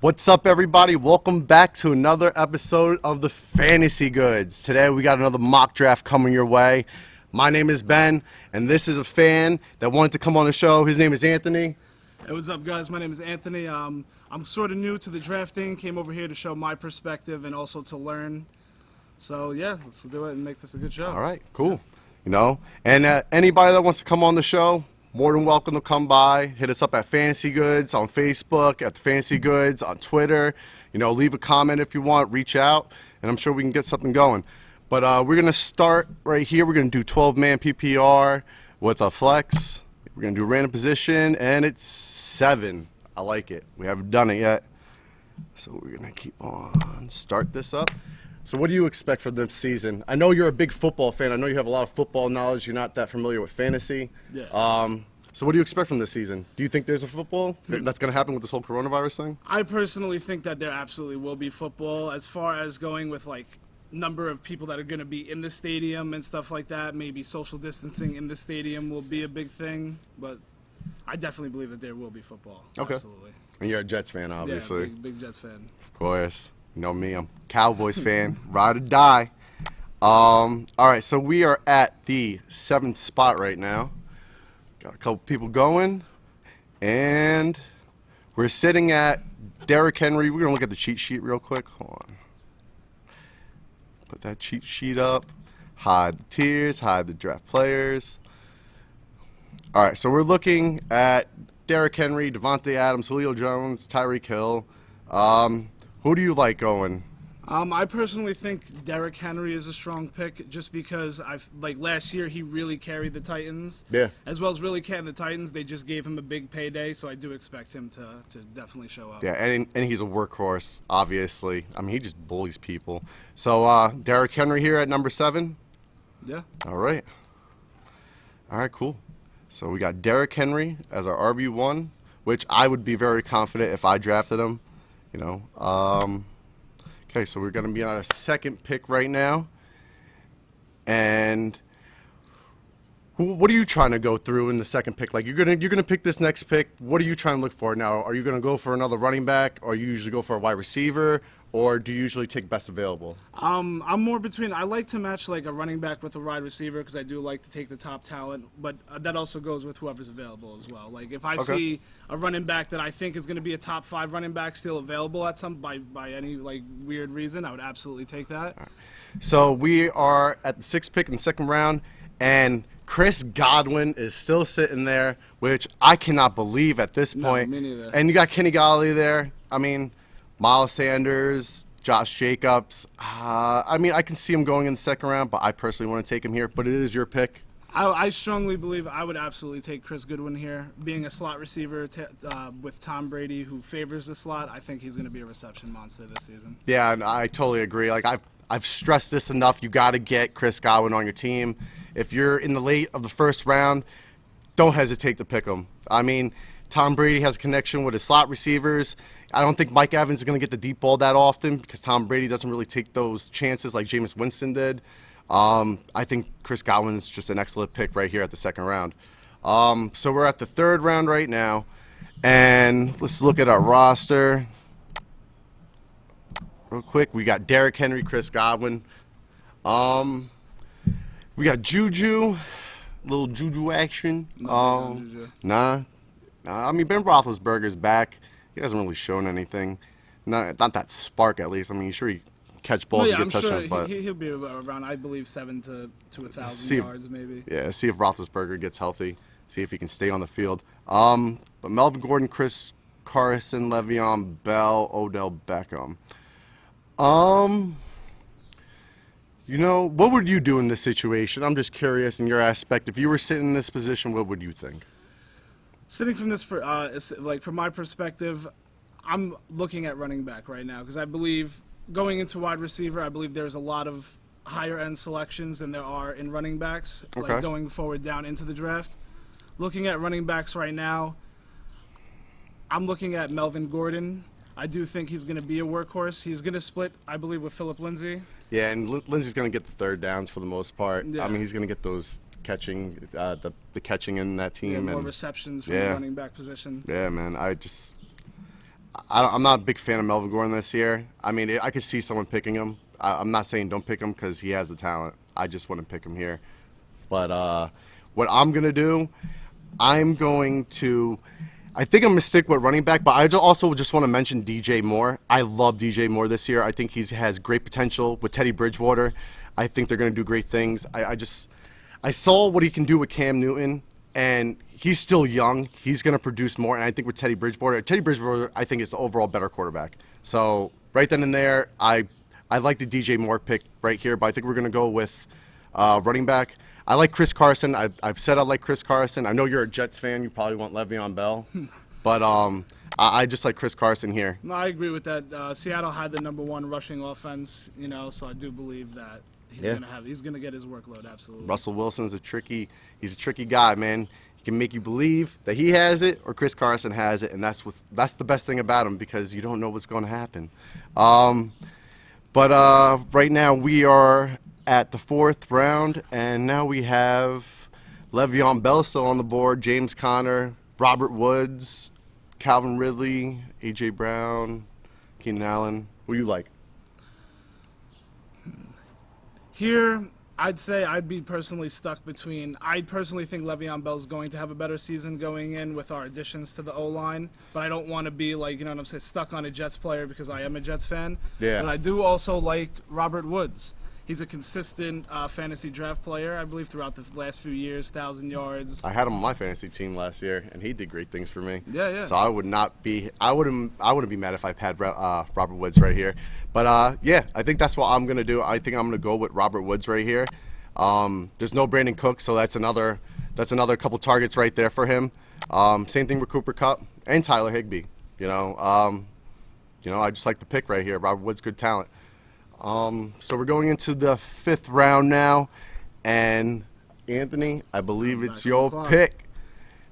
What's up, everybody? Welcome back to another episode of the Fantasy Goods. Today we got another mock draft coming your way. My name is Ben, and this is a fan that wanted to come on the show. His name is Anthony. Hey, what's up, guys? My name is Anthony. I'm sort of new to the drafting. Came over here to show my perspective and also to learn. So, yeah, let's do it and make this a good show. All right, cool. And anybody that wants to come on the show, more than welcome to come by. Hit us up at Fantasy Goods on Facebook, at the Fantasy Goods on Twitter. Leave a comment if you want. Reach out, and I'm sure we can get something going. But we're going to start right here. We're going to do 12-man PPR with a flex. We're going to do random position, and it's 7. I like it. We haven't done it yet. So we're going to keep on. Start this up. So what do you expect for this season? I know you're a big football fan. I know you have a lot of football knowledge. You're not that familiar with fantasy. Yeah. So what do you expect from this season? Do you think there's a football that's going to happen with this whole coronavirus thing? I personally think that there absolutely will be football. As far as going with, number of people that are going to be in the stadium and stuff like that, maybe social distancing in the stadium will be a big thing. But I definitely believe that there will be football. Okay. Absolutely. And you're a Jets fan, obviously. Yeah, big Jets fan. Of course. You know me, I'm a Cowboys fan. Ride or die. All right, so we are at the 7th spot right now. Got a couple people going. And we're sitting at Derrick Henry. We're going to look at the cheat sheet real quick. Hold on. Put that cheat sheet up. Hide the tiers. Hide the draft players. All right, so we're looking at Derrick Henry, Devontae Adams, Julio Jones, Tyreek Hill. Who do you like going? I personally think Derrick Henry is a strong pick just because last year he really carried the Titans. Yeah. As well as really carrying the Titans, they just gave him a big payday, so I do expect him to definitely show up. Yeah, and he's a workhorse, obviously. I mean, he just bullies people. So Derrick Henry here at number 7? Yeah. All right, cool. So we got Derrick Henry as our RB1, which I would be very confident if I drafted him. Okay, so we're going to be on a second pick right now. And what are you trying to go through in the second pick? Like, you're gonna pick this next pick. What are you trying to look for now? Are you going to go for another running back, or you usually go for a wide receiver, or do you usually take best available? I'm more between. I like to match a running back with a wide receiver because I do like to take the top talent, but that also goes with whoever's available as well. Like if I see a running back that I think is going to be a top 5 running back still available at by any weird reason, I would absolutely take that. Right. So we are at the 6th pick in the second round, and Chris Godwin is still sitting there, which I cannot believe at this point. No, me neither. And you got Kenny Galladay there. I mean, Miles Sanders, Josh Jacobs. I can see him going in the second round, but I personally want to take him here. But it is your pick. I strongly believe I would absolutely take Chris Godwin here. Being a slot receiver with Tom Brady, who favors the slot, I think he's going to be a reception monster this season. Yeah, and I totally agree. I've stressed this enough. You got to get Chris Godwin on your team. If you're in the late of the first round, don't hesitate to pick him. I mean, Tom Brady has a connection with his slot receivers. I don't think Mike Evans is going to get the deep ball that often because Tom Brady doesn't really take those chances like Jameis Winston did. I think Chris Godwin is just an excellent pick right here at the second round. So we're at the 3rd round right now, and let's look at our roster real quick. We got Derrick Henry, Chris Godwin. We got Juju, little Juju action. Juju. Nah. I mean, Ben Roethlisberger's back. He hasn't really shown anything. Not that spark, at least. I mean, sure he catch balls and get touchdowns, but he'll be around, I believe, 700 to 1,000 yards, maybe. Yeah, see if Roethlisberger gets healthy. See if he can stay on the field. But Melvin Gordon, Chris Carson, Le'Veon Bell, Odell Beckham. What would you do in this situation? I'm just curious in your aspect. If you were sitting in this position, what would you think? Sitting from this, from my perspective, I'm looking at running back right now because I believe going into wide receiver, I believe there's a lot of higher end selections than there are in running backs, going forward down into the draft. Looking at running backs right now, I'm looking at Melvin Gordon. I do think he's going to be a workhorse. He's going to split, I believe, with Phillip Lindsay. Yeah, and Lindsay's going to get the third downs for the most part. Yeah. I mean, he's going to get those catching, the catching in that team. Yeah, more and receptions from the running back position. Yeah, man. I'm not a big fan of Melvin Gordon this year. I mean, I could see someone picking him. I'm not saying don't pick him because he has the talent. I just wouldn't pick him here. But what I'm going to do, I think I'm going to stick with running back, but I also just want to mention DJ Moore. I love DJ Moore this year. I think he has great potential with Teddy Bridgewater. I think they're going to do great things. I saw what he can do with Cam Newton, and he's still young. He's going to produce more, and I think with Teddy Bridgewater, I think is the overall better quarterback. So right then and there, I like the DJ Moore pick right here, but I think we're going to go with running back. I like Chris Carson. I've said I like Chris Carson. I know you're a Jets fan. You probably want Le'Veon Bell, but I just like Chris Carson here. No, I agree with that. Seattle had the #1 rushing offense, so I do believe that he's gonna get his workload. Absolutely. Russell Wilson's a tricky guy, man. He can make you believe that he has it or Chris Carson has it, and that's the best thing about him because you don't know what's going to happen. But right now we are at the 4th round, and now we have Le'Veon Bell still on the board, James Conner, Robert Woods, Calvin Ridley, A.J. Brown, Keenan Allen. Who do you like? Here, I'd say I'd be personally stuck between. I personally think Le'Veon Bell's going to have a better season going in with our additions to the O-line, but I don't want to be stuck on a Jets player because I am a Jets fan. Yeah. But I do also like Robert Woods. He's a consistent fantasy draft player, I believe, throughout the last few years, 1,000 yards. I had him on my fantasy team last year, and he did great things for me. Yeah. So I wouldn't be mad if I had Robert Woods right here. But I think that's what I'm gonna do. I think I'm gonna go with Robert Woods right here. There's no Brandon Cook, so that's another couple targets right there for him. Same thing with Cooper Kupp and Tyler Higbee. I just like the pick right here. Robert Woods, good talent. So we're going into the 5th round now, and Anthony, I believe it's your pick.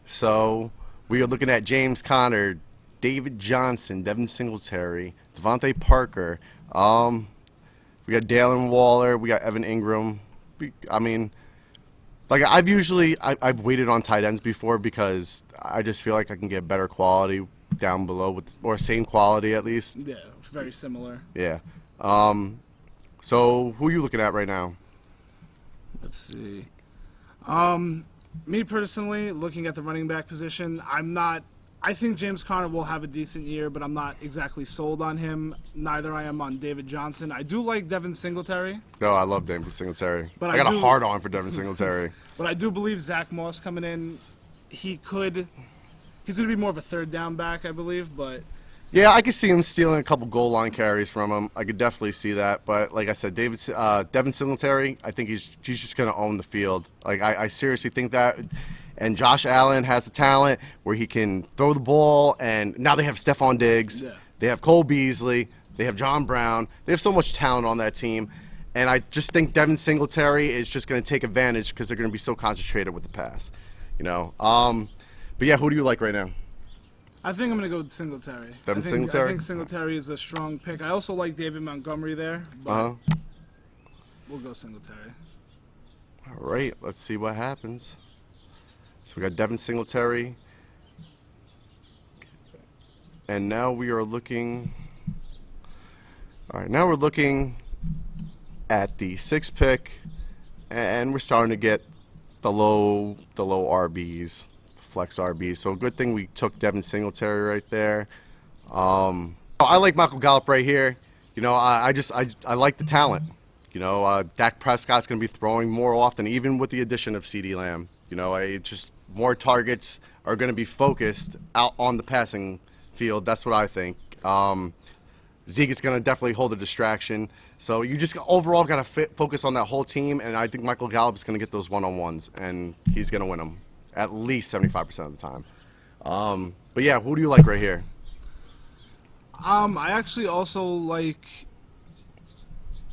So we are looking at James Conner, David Johnson, Devin Singletary, Devontae Parker. We got Dalen Waller, we got Evan Ingram. I've waited on tight ends before because I just feel like I can get better quality down below or same quality at least. Yeah, very similar. Yeah. So who are you looking at right now? Let's see. Me personally, looking at the running back position, I think James Conner will have a decent year, but I'm not exactly sold on him. Neither I am on David Johnson. I do like Devin Singletary. No, I love Devin Singletary. But I got a hard on for Devin Singletary. But I do believe Zach Moss coming in, he's going to be more of a 3rd down back, I believe, but... Yeah, I could see him stealing a couple goal line carries from him. I could definitely see that. But like I said, Devin Singletary, I think he's just going to own the field. I seriously think that. And Josh Allen has the talent where he can throw the ball. And now they have Stephon Diggs. Yeah. They have Cole Beasley. They have John Brown. They have so much talent on that team. And I just think Devin Singletary is just going to take advantage because they're going to be so concentrated with the pass. But yeah, who do you like right now? I think I'm going to go with Singletary. Singletary? I think Singletary is a strong pick. I also like David Montgomery there, but we'll go Singletary. All right, let's see what happens. So we got Devin Singletary. And now we are looking... All right, now we're looking at the 6th pick, and we're starting to get the low RBs. Flex RB. So good thing we took Devin Singletary right there. I like Michael Gallup right here. I like the talent. Dak Prescott's going to be throwing more often, even with the addition of CeeDee Lamb. Just more targets are going to be focused out on the passing field. That's what I think. Zeke is going to definitely hold a distraction. So you just overall got to focus on that whole team, and I think Michael Gallup is going to get those one-on-ones, and he's going to win them. At least 75% of the time. But yeah, who do you like right here? I actually also like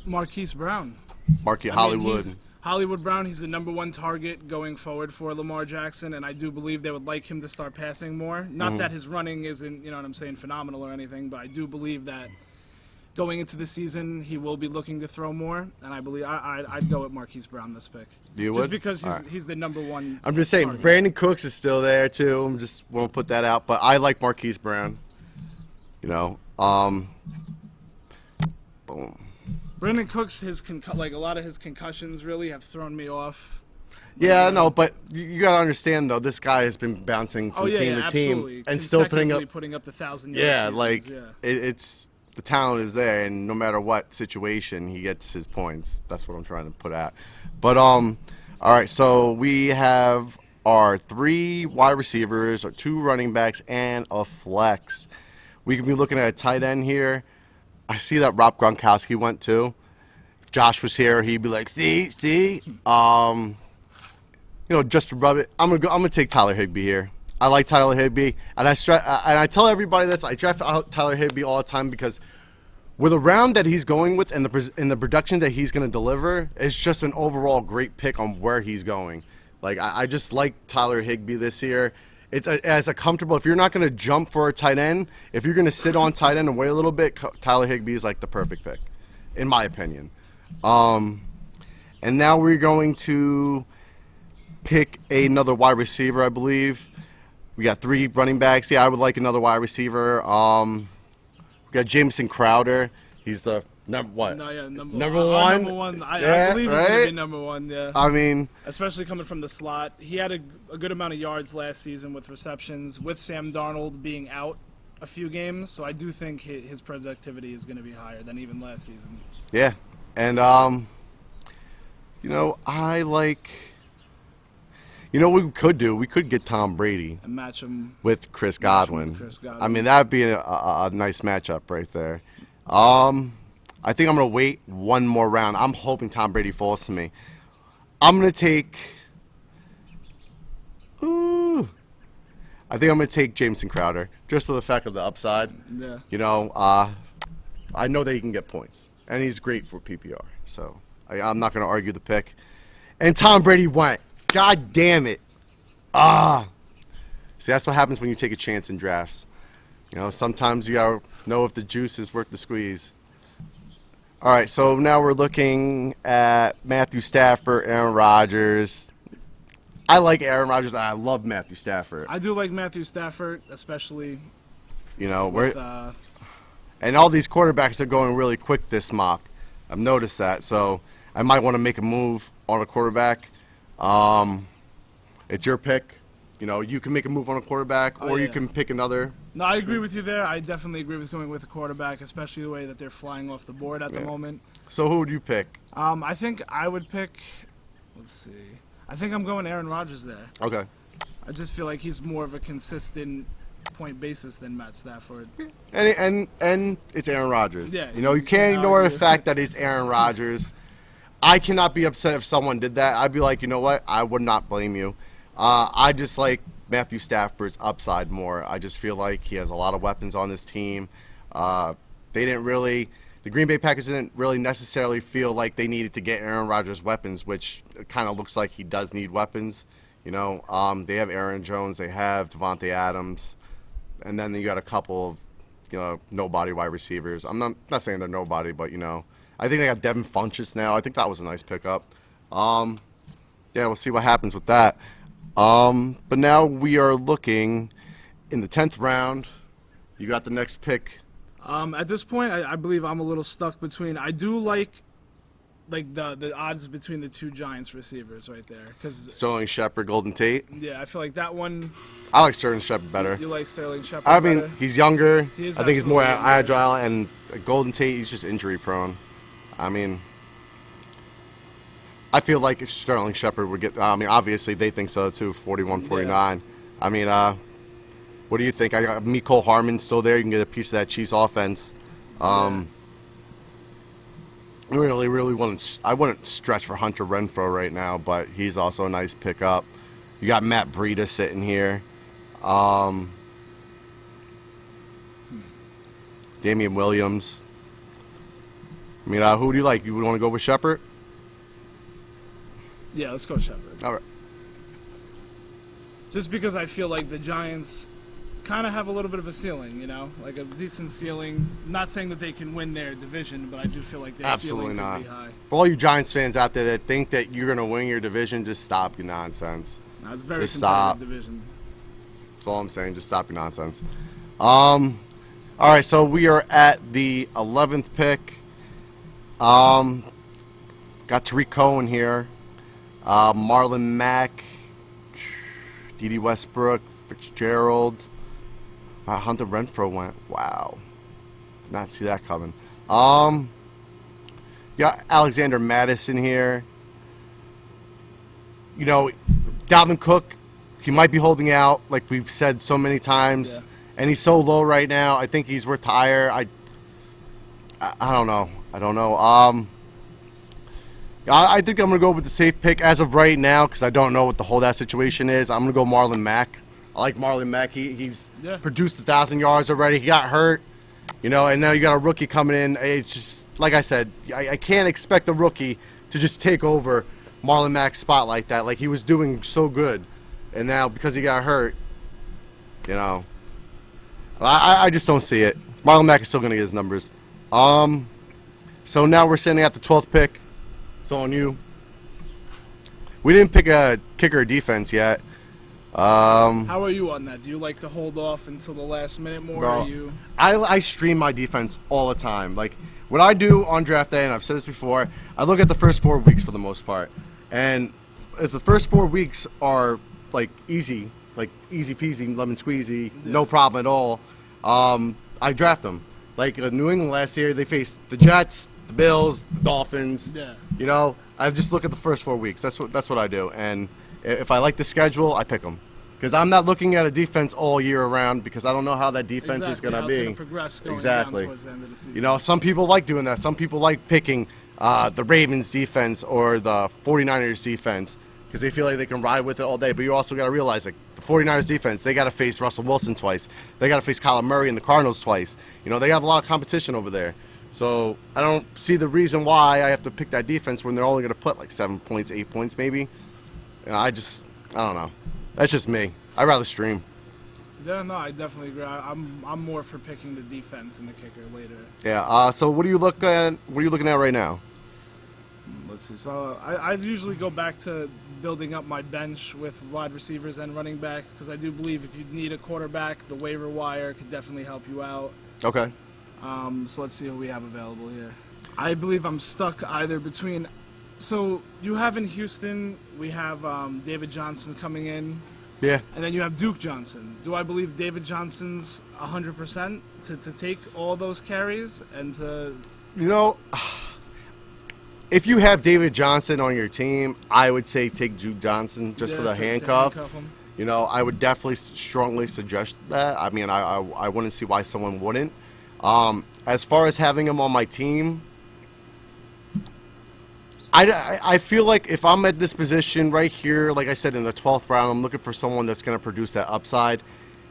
Marquis Brown. Hollywood Brown, he's the #1 target going forward for Lamar Jackson, and I do believe they would like him to start passing more. Not that his running isn't, phenomenal or anything, but I do believe that going into the season, he will be looking to throw more, and I believe I'd go with Marquis Brown this pick. You just would? because he's the #1. I'm just saying, target. Brandon Cooks is still there too. I'm just won't put that out, but I like Marquis Brown. You know, boom. Brandon Cooks, like a lot of his concussions really have thrown me off. Yeah, no, but you gotta understand though, this guy has been bouncing from team to absolutely. team and still putting up 1,000 Yeah, seasons, like yeah. it's the talent is there, and no matter what situation, he gets his points. That's what I'm trying to put at. But all right, so we have our 3 wide receivers, our 2 running backs, and a flex. We could be looking at a tight end here. I see that Rob Gronkowski went too. If Josh was here, he'd be like, see. Just to rub it, I'm gonna take Tyler Higbee here. I like Tyler Higbee, and I tell everybody this. I draft out Tyler Higbee all the time because with the round that he's going with and the production that he's going to deliver, it's just an overall great pick on where he's going. Like I just like Tyler Higbee this year. It's as a comfortable. If you're not going to jump for a tight end, if you're going to sit on tight end and wait a little bit, Tyler Higbee is like the perfect pick, in my opinion. And now we're going to pick another wide receiver, I believe. We got 3 running backs. Yeah, I would like another wide receiver. We got Jamison Crowder. He's the number one. No, yeah, number one. Number one. I believe he's right? going to be number one. Yeah. I mean, especially coming from the slot, he had a good amount of yards last season with receptions. With Sam Darnold being out a few games, so I do think his productivity is going to be higher than even last season. Yeah, and I like. What we could do? We could get Tom Brady and match him with Chris Godwin. I mean, that'd be a nice matchup right there. I think I'm going to wait one more round. I'm hoping Tom Brady falls to me. I'm going to take... I think I'm going to take Jamison Crowder, just for the fact of the upside. Yeah. I know that he can get points, and he's great for PPR. So I'm not going to argue the pick. And Tom Brady went. God damn it. See, that's what happens when you take a chance in drafts. Sometimes you gotta know if the juice is worth the squeeze. All right, so now we're looking at Matthew Stafford, Aaron Rodgers. I like Aaron Rodgers, and I love Matthew Stafford. I do like Matthew Stafford, especially. And all these quarterbacks are going really quick this mock. I've noticed that, so I might want to make a move on a quarterback. It's your pick. You can make a move on a quarterback, or you can pick another. No, I agree with you there. I definitely agree with going with a quarterback, especially the way that they're flying off the board at the moment. So who would you pick? I think I would pick. Let's see. I think I'm going Aaron Rodgers there. Okay. I just feel like he's more of a consistent point basis than Matt Stafford. And it's Aaron Rodgers. Yeah. You can't ignore the fact that it's Aaron Rodgers. I cannot be upset if someone did that. I'd be like, you know what? I would not blame you. I just like Matthew Stafford's upside more. I just feel like he has a lot of weapons on his team. The Green Bay Packers didn't really necessarily feel like they needed to get Aaron Rodgers weapons, which kind of looks like he does need weapons. They have Aaron Jones, they have Devontae Adams, and then you got a couple of, nobody wide receivers. I'm not saying they're nobody, but I think they got Devin Funchess now. I think that was a nice pickup. We'll see what happens with that. But now we are looking in the 10th round. You got the next pick. At this point, I believe I'm a little stuck between. I do like the odds between the 2 Giants receivers right there. Sterling Shepard, Golden Tate. Yeah, I feel like that one. I like Sterling Shepard better. You like Sterling Shepard I mean, better? he's younger. I think he's more younger. agile, and Golden Tate, he's just injury prone. I mean, I feel like Sterling Shepard would get. I mean, obviously they think so too. 41-49. Yeah. I mean, what do you think? I got Mecole Hardman still there. You can get a piece of that Chiefs offense. I really wouldn't. I wouldn't stretch for Hunter Renfrow right now, but he's also a nice pickup. You got Matt Breida sitting here. Damian Williams. I mean, who do you like? You would want to go with Shepard? Yeah, let's go Shepard. All right. Just because I feel like the Giants kind of have a little bit of a ceiling, like a decent ceiling. Not saying that they can win their division, but I do feel like their ceiling could be high. For all you Giants fans out there that think that you're going to win your division, just stop your nonsense. No, it's a very competitive division. That's all I'm saying. Just stop your nonsense. All All right, so we are at the 11th pick. Got Tariq Cohen here. Marlon Mack. D.D. Westbrook. Fitzgerald. Hunter Renfrow went. Wow. Did not see that coming. Got Alexander Madison here. You know, Dalvin Cook, he might be holding out, like we've said so many times. Yeah. And he's so low right now. I think he's worth higher. I don't know. I think I'm going to go with the safe pick as of right now because I don't know what the holdout situation is. I'm going to go Marlon Mack. I like Marlon Mack. He's produced 1,000 yards already. He got hurt, you know, and now you got a rookie coming in. It's just, like I said, I can't expect a rookie to just take over Marlon Mack's spot like that. Like, he was doing so good. And now, because he got hurt, you know, I just don't see it. Marlon Mack is still going to get his numbers. So now we're sitting at the 12th pick. It's on you. We didn't pick a kicker or defense yet. How are you on that? Do you like to hold off until the last minute more? Bro, Or you? I stream my defense all the time. Like, what I do on draft day, and I've said this before, I look at the first 4 weeks for the most part. And if the first 4 weeks are, like, easy peasy, lemon squeezy, no problem at all, I draft them. Like, New England last year, they faced the Jets, the Bills, the Dolphins. Yeah. You know, I just look at the first 4 weeks. That's what I do. And if I like the schedule, I pick them. Because I'm not looking at a defense all year around because I don't know how that defense is going to be. It's going to progress going Exactly. down towards the end of the season. You know, some people like doing that. Some people like picking the Ravens defense or the 49ers defense because they feel like they can ride with it all day. But you also got to realize, like, the 49ers defense, they got to face Russell Wilson twice. They got to face Kyler Murray and the Cardinals twice. You know, they have a lot of competition over there. So I don't see the reason why I have to pick that defense when they're only going to put like 7 points, 8 points maybe. You know, I don't know. That's just me. I'd rather stream. Yeah, no, I definitely agree. I'm more for picking the defense and the kicker later. Yeah. So what are you looking at? What are you looking at right now? Let's see. So I usually go back to building up my bench with wide receivers and running backs because I do believe if you need a quarterback, the waiver wire could definitely help you out. Okay. So let's see who we have available here. I believe I'm stuck either between. So you have in Houston, we have David Johnson coming in. Yeah. And then you have Duke Johnson. Do I believe David Johnson's 100% to take all those carries and to... You know, if you have David Johnson on your team, I would say take Duke Johnson just for the handcuff. Him. You know, I would definitely strongly suggest that. I mean, I wouldn't see why someone wouldn't. As far as having him on my team, I feel like if I'm at this position right here, like I said, in the 12th round, I'm looking for someone that's going to produce that upside.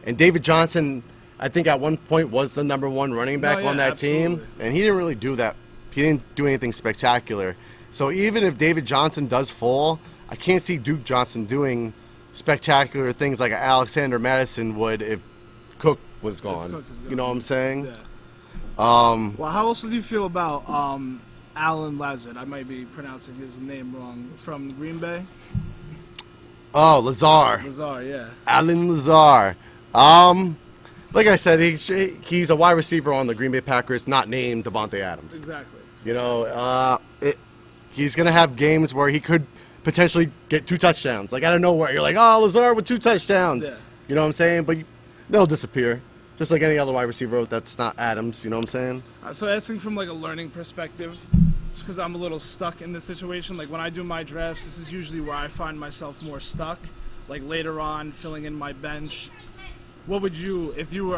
And David Johnson, I think at one point was the number one running back on that team. And he didn't really do that. He didn't do anything spectacular. So even if David Johnson does fall, I can't see Duke Johnson doing spectacular things like Alexander Madison would if Cook was gone. You know what I'm saying? Yeah. Well, how else do you feel about Alan Lazard? I might be pronouncing his name wrong. From Green Bay? Oh, Lazar. Lazar, yeah. Alan Lazar. Like I said, he's a wide receiver on the Green Bay Packers, not named Devontae Adams. Exactly. You know, he's going to have games where he could potentially get 2 touchdowns. Like, out of nowhere, you're like, oh, Lazar with 2 touchdowns. Yeah. You know what I'm saying? But they'll disappear. Just like any other wide receiver that's not Adams, you know what I'm saying? So asking from like a learning perspective, it's because I'm a little stuck in this situation. Like when I do my drafts, this is usually where I find myself more stuck. Like later on, filling in my bench. What would you, if you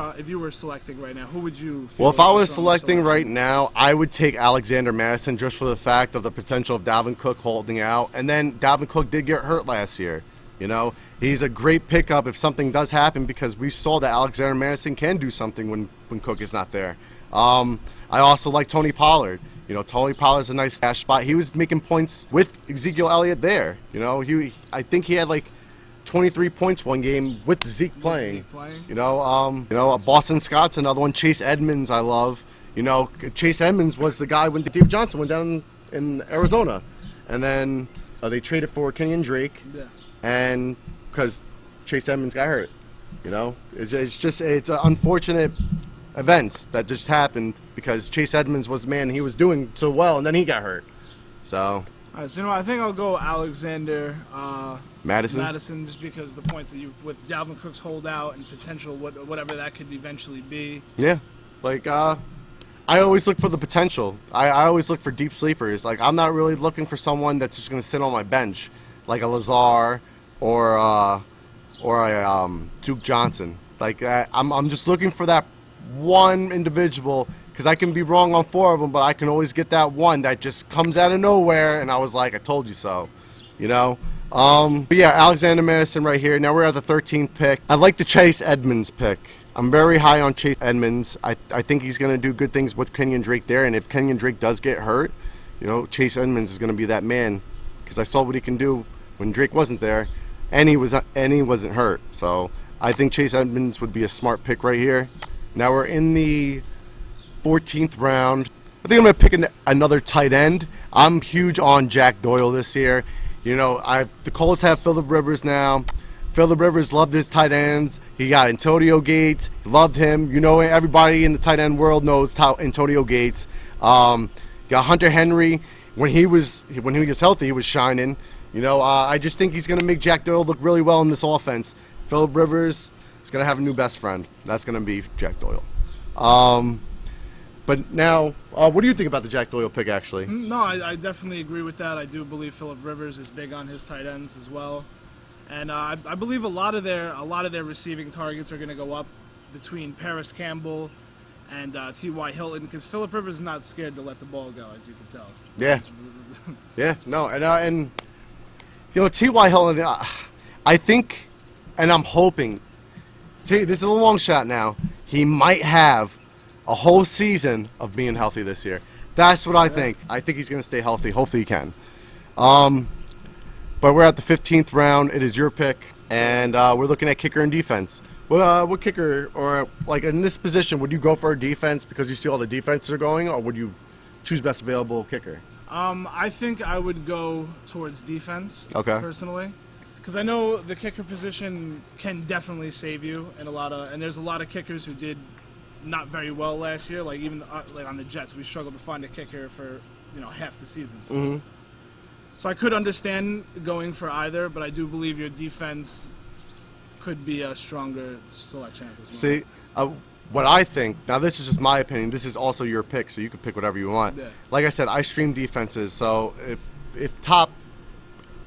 were selecting right now, who would you feel? Well, if I was selecting right now, I would take Alexander Madison just for the fact of the potential of Dalvin Cook holding out. And then Dalvin Cook did get hurt last year, you know? He's a great pickup if something does happen because we saw that Alexander Madison can do something when Cook is not there. I also like Tony Pollard. You know, Tony Pollard's a nice stash spot. He was making points with Ezekiel Elliott there. You know, I think he had like 23 points one game with Zeke playing. You know, Boston Scott's another one. Chase Edmonds I love. You know, Chase Edmonds was the guy when Dave Johnson went down in Arizona. And then they traded for Kenyon Drake. Yeah. And because Chase Edmonds got hurt, you know, it's an unfortunate events that just happened because Chase Edmonds was the man. He was doing so well, and then he got hurt. So, all right, so I think I'll go Alexander Madison, just because the points that you've with Dalvin Cook's holdout and potential whatever that could eventually be. Yeah, like I always look for the potential. I always look for deep sleepers. Like I'm not really looking for someone that's just going to sit on my bench, like a Lazar or a Duke Johnson. Like I'm just looking for that one individual because I can be wrong on 4 of them, but I can always get that one that just comes out of nowhere, and I was like, I told you so, you know. But yeah, Alexander Madison right here. Now we're at the 13th pick. I like the Chase Edmonds pick. I'm very high on Chase Edmonds. I think he's going to do good things with Kenyon Drake there, and if Kenyon Drake does get hurt, you know, Chase Edmonds is going to be that man because I saw what he can do when Drake wasn't there, and he wasn't hurt. So I think Chase Edmonds would be a smart pick right here. Now we're in the 14th round. I think I'm going to pick another tight end. I'm huge on Jack Doyle this year. You know, the Colts have Phillip Rivers now. Phillip Rivers loved his tight ends. He got Antonio Gates. Loved him. You know, everybody in the tight end world knows Antonio Gates. Got Hunter Henry. When he was healthy, he was shining. You know, I just think he's going to make Jack Doyle look really well in this offense. Phillip Rivers is going to have a new best friend. That's going to be Jack Doyle. But now, what do you think about the Jack Doyle pick, actually? No, I definitely agree with that. I do believe Phillip Rivers is big on his tight ends as well, and I believe a lot of their receiving targets are going to go up between Paris Campbell and T.Y. Hilton because Phillip Rivers is not scared to let the ball go, as you can tell. Yeah. Yeah. No, and you know, T.Y. Hilton, I think, and I'm hoping. This is a long shot now. He might have a whole season of being healthy this year. That's what I think. I think he's going to stay healthy. Hopefully he can. But we're at the 15th round. It is your pick, and we're looking at kicker and defense. What kicker, or like in this position, would you go for a defense because you see all the defenses are going, or would you choose best available kicker? I think I would go towards defense. Okay. Personally, because I know the kicker position can definitely save you, and there's a lot of kickers who did not very well last year. Like even like on the Jets, we struggled to find a kicker for half the season. Mm-hmm. So I could understand going for either, but I do believe your defense could be a stronger selection at this moment. See, what I think, now this is just my opinion, this is also your pick, so you can pick whatever you want. Yeah. Like I said, I stream defenses, so if top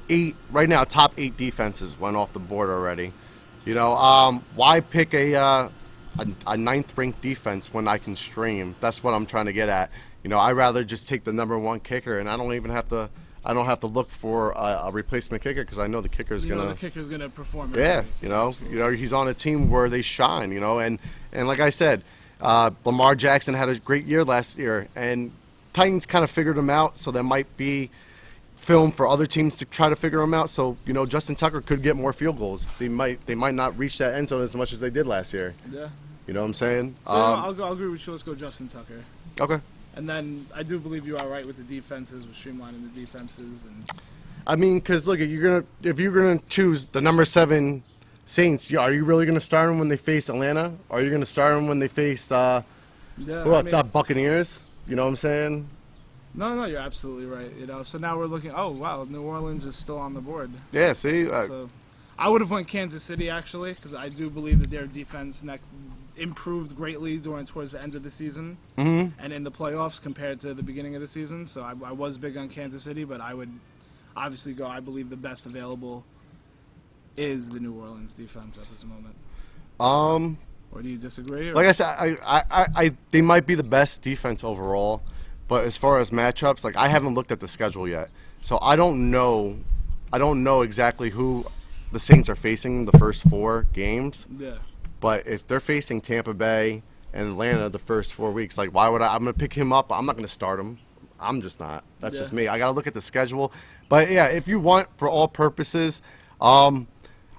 8 defenses went off the board already, why pick a 9th ranked defense when I can stream? That's what I'm trying to get at. I'd rather just take the number 1 kicker, and I don't have to look for a replacement kicker because I know the kicker's gonna perform. Yeah, he's on a team where they shine. And like I said, Lamar Jackson had a great year last year, and Titans kind of figured him out. So there might be film for other teams to try to figure him out. So Justin Tucker could get more field goals. They might not reach that end zone as much as they did last year. Yeah. You know what I'm saying? So I'll agree with you. Let's go Justin Tucker. Okay. And then I do believe you are right with the defenses, with streamlining the defenses. And I mean, because look, if you're gonna choose the number 7 Saints, are you really gonna start them when they face Atlanta? Or are you gonna start them when they face Buccaneers? You know what I'm saying? No, you're absolutely right. So now we're looking. Oh wow, New Orleans is still on the board. Yeah. See. So I would have went Kansas City actually, because I do believe that their defense improved greatly towards the end of the season and in the playoffs compared to the beginning of the season. So I was big on Kansas City, but I would obviously go. I believe the best available is the New Orleans defense at this moment. Or do you disagree? Or? Like I said, they might be the best defense overall, but as far as matchups, like I haven't looked at the schedule yet, so I don't know exactly who the Saints are facing the first 4 games. Yeah. But if they're facing Tampa Bay and Atlanta the first 4 weeks, like why would I'm going to pick him up? I'm not going to start him. I'm just not. That's just me. I got to look at the schedule. But yeah, if you want for all purposes, I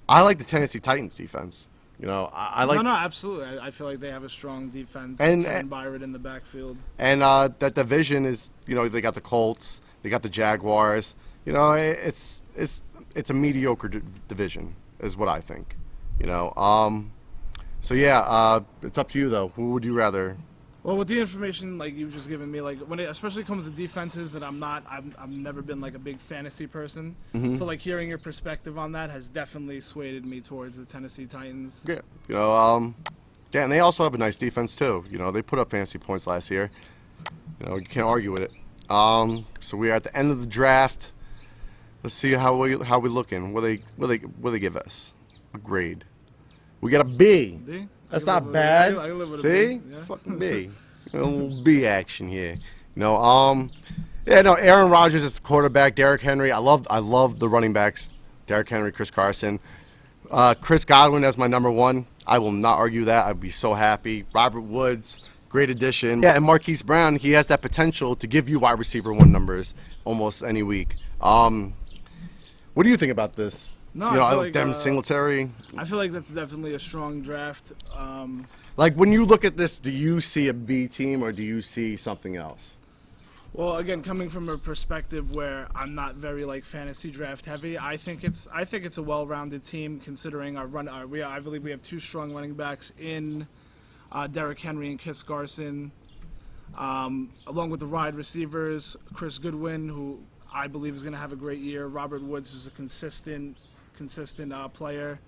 like the Tennessee Titans defense. I like. No, absolutely. I feel like they have a strong defense. And Byron in the backfield. And that division is, they got the Colts, they got the Jaguars. It's a mediocre division, is what I think. So yeah, it's up to you though. Who would you rather? Well, with the information like you've just given me, like when it especially comes to defenses, and I've never been like a big fantasy person. So like hearing your perspective on that has definitely swayed me towards the Tennessee Titans. Yeah, yeah, and they also have a nice defense too. They put up fantasy points last year. You can't argue with it. So we are at the end of the draft. Let's see how we looking. What they give us? A grade. We got a B. B? That's I can not live with bad. I can live with a See? B, yeah. Fucking B. A little B action here. Aaron Rodgers is the quarterback. Derrick Henry. I love the running backs. Derrick Henry, Chris Carson. Chris Godwin as my number one. I will not argue that. I'd be so happy. Robert Woods, great addition. Yeah, and Marquis Brown, he has that potential to give you wide receiver 1 numbers almost any week. What do you think about this? No, I feel like, Devin Singletary. I feel like that's definitely a strong draft. Like when you look at this, do you see a B team or do you see something else? Well, again, coming from a perspective where I'm not very like fantasy draft heavy, I think it's a well-rounded team considering I believe we have 2 strong running backs in Derrick Henry and Chris Carson, along with the wide receivers, Chris Goodwin, who I believe is going to have a great year, Robert Woods, who's a consistent player,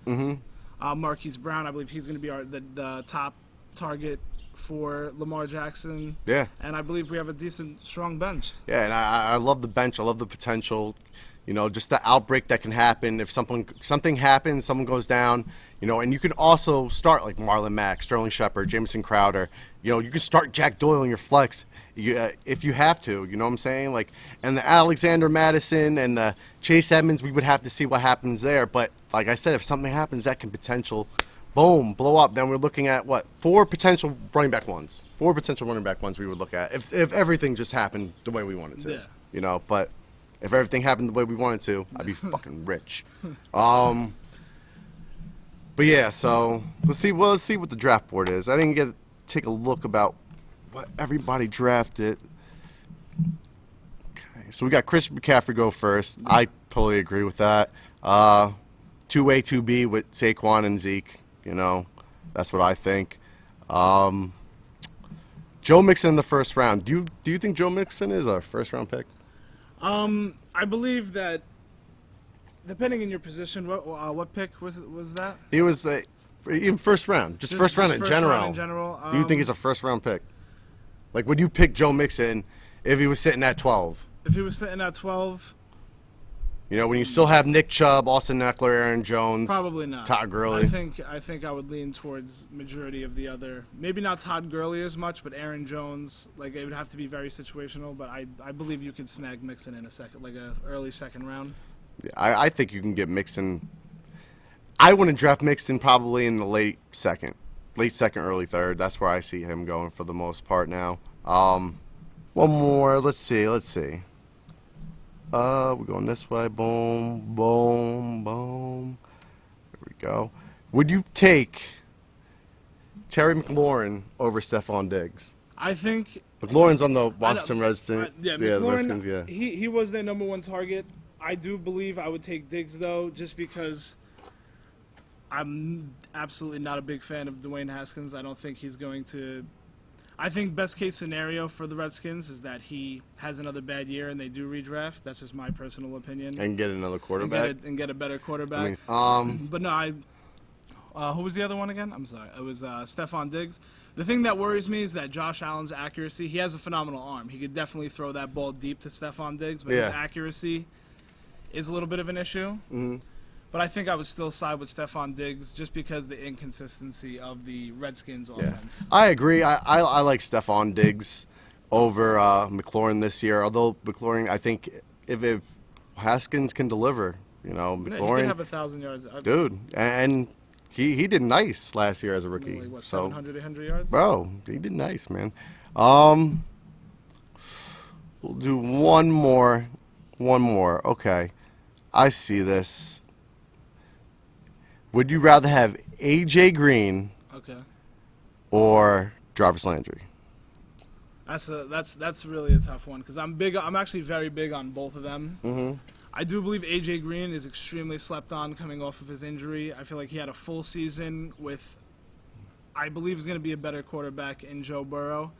Marquis Brown, I believe he's going to be the top target for Lamar Jackson. Yeah. And I believe we have a decent, strong bench. Yeah, and I love the bench. I love the potential. Just the outbreak that can happen if something happens, someone goes down. And you can also start like Marlon Mack, Sterling Shepard, Jamison Crowder. You can start Jack Doyle in your flex if you have to. You know what I'm saying? Like, and the Alexander Madison and the Chase Edmonds, we would have to see what happens there. But like I said, if something happens, that can boom, blow up. Then we're looking at what? 4 potential running back ones. 4 potential running back ones we would look at if everything just happened the way we wanted to. Yeah. But if everything happened the way we wanted to, I'd be fucking rich. But yeah, so let's see what the draft board is. I didn't get to take a look about what everybody drafted. Okay, so we got Chris McCaffrey go first. I totally agree with that. 2A, 2B with Saquon and Zeke. That's what I think. Joe Mixon in the first round. Do you think Joe Mixon is a first round pick? I believe that depending on your position, what pick was that? He was even first round, just first round in general. Round in general. Do you think he's a first round pick? Like, would you pick Joe Mixon if he was sitting at 12? If he was sitting at 12, when you still have Nick Chubb, Austin Eckler, Aaron Jones, probably not. Todd Gurley. I think I would lean towards majority of the other. Maybe not Todd Gurley as much, but Aaron Jones. Like, it would have to be very situational. But I believe you could snag Mixon in a second, like a early second round. Yeah, I think you can get Mixon. I wouldn't draft Mixon probably in the late second, early third. That's where I see him going for the most part now. One more. Let's see. We're going this way. Boom, boom, boom. There we go. Would you take Terry McLaurin over Stephon Diggs? I think McLaurin's on the Washington Redskins. Yeah, the Redskins. Yeah. He was their number 1 target. I do believe I would take Diggs though, just because I'm absolutely not a big fan of Dwayne Haskins. I don't think he's going to. I think best case scenario for the Redskins is that he has another bad year and they do redraft. That's just my personal opinion. And get another quarterback. And get a better quarterback. But no, who was the other one again? I'm sorry. It was Stephon Diggs. The thing that worries me is that Josh Allen's accuracy. He has a phenomenal arm. He could definitely throw that ball deep to Stephon Diggs, but his accuracy is a little bit of an issue. Mm-hmm. But I think I would still side with Stephon Diggs just because the inconsistency of the Redskins offense. I agree. I like Stephon Diggs over McLaurin this year. Although McLaurin, I think if Haskins can deliver, McLaurin. Yeah, he could have 1,000 yards. Dude, and he did nice last year as a rookie. Like, 700, 800 yards? Bro, he did nice, man. We'll do one more. Okay. I see this. Would you rather have A.J. Green or Jarvis Landry? That's really a tough one because I'm actually very big on both of them. Mm-hmm. I do believe A.J. Green is extremely slept on coming off of his injury. I feel like he had a full season with I believe is going to be a better quarterback in Joe Burrow.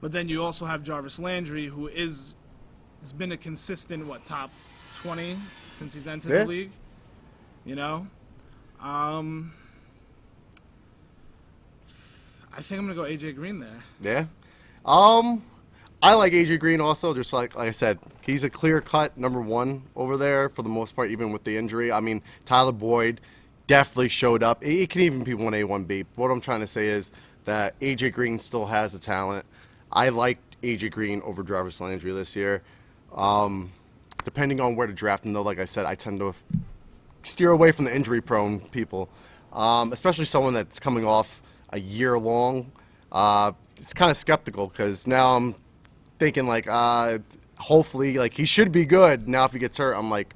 But then you also have Jarvis Landry, who has been a consistent, top 20 since he's entered the league. You know? I think I'm going to go A.J. Green there. Yeah. I like A.J. Green also, just like I said. He's a clear-cut number one over there for the most part, even with the injury. I mean, Tyler Boyd definitely showed up. He can even be 1A, 1B. What I'm trying to say is that A.J. Green still has the talent. I like A.J. Green over Jarvis Landry this year. Depending on where to draft him, though, like I said, I tend to steer away from the injury-prone people, especially someone that's coming off a year long. It's kind of skeptical because now I'm thinking hopefully he should be good. Now if he gets hurt, I'm like,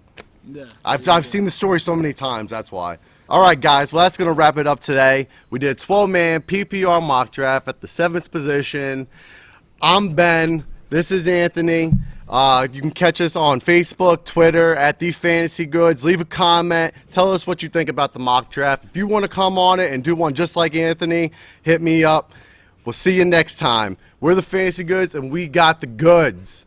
Yeah. I've seen the story so many times. That's why. All right, guys. Well, that's gonna wrap it up today. We did a 12-man PPR mock draft at the 7th position. I'm Ben. This is Anthony. You can catch us on Facebook, Twitter, at The Fantasy Goods. Leave a comment. Tell us what you think about the mock draft. If you want to come on it and do one just like Anthony, hit me up. We'll see you next time. We're The Fantasy Goods, and we got the goods.